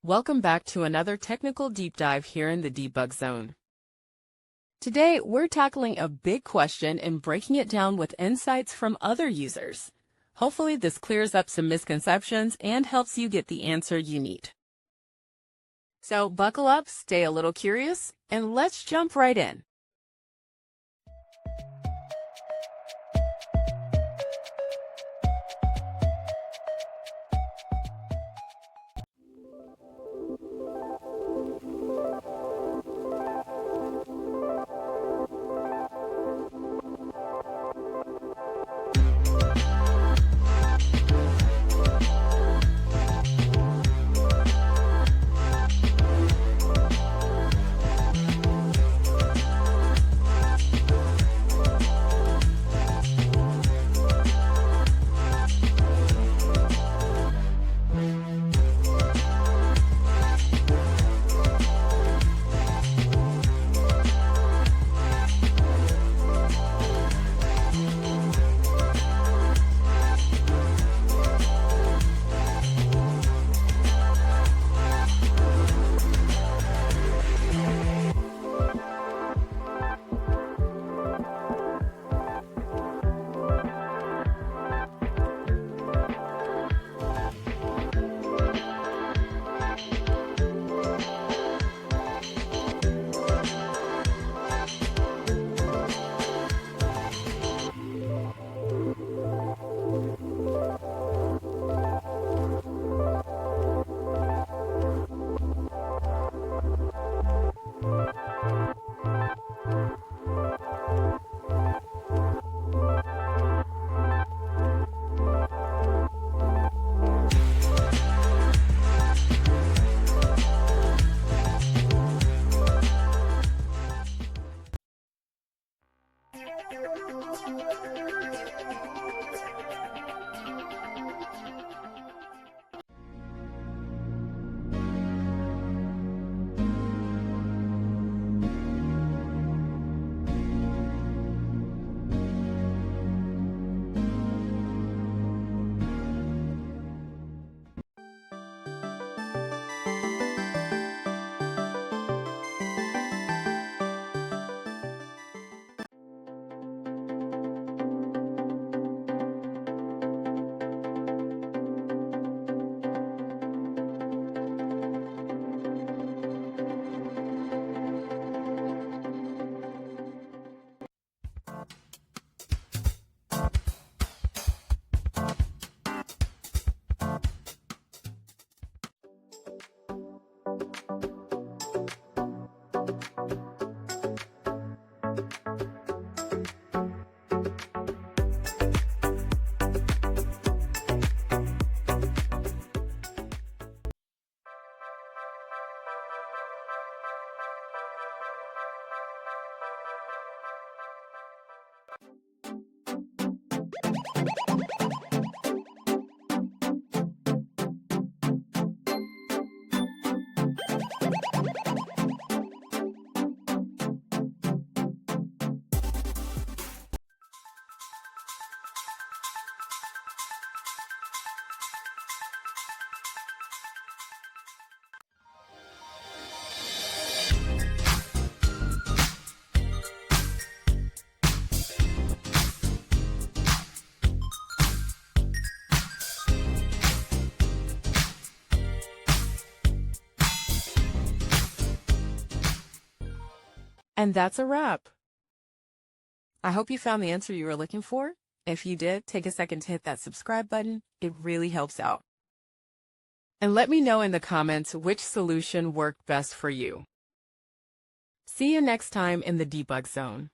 Welcome back to another technical deep dive here in the debug zone. Today, we're tackling a big question and breaking it down with insights from other users. Hopefully, this clears up some misconceptions and helps you get the answer you need. So buckle up, stay a little curious, and let's jump right in. And that's a wrap. I hope you found the answer you were looking for. If you did, take a second to hit that subscribe button. It really helps out. And let me know in the comments which solution worked best for you. See you next time in the debug zone.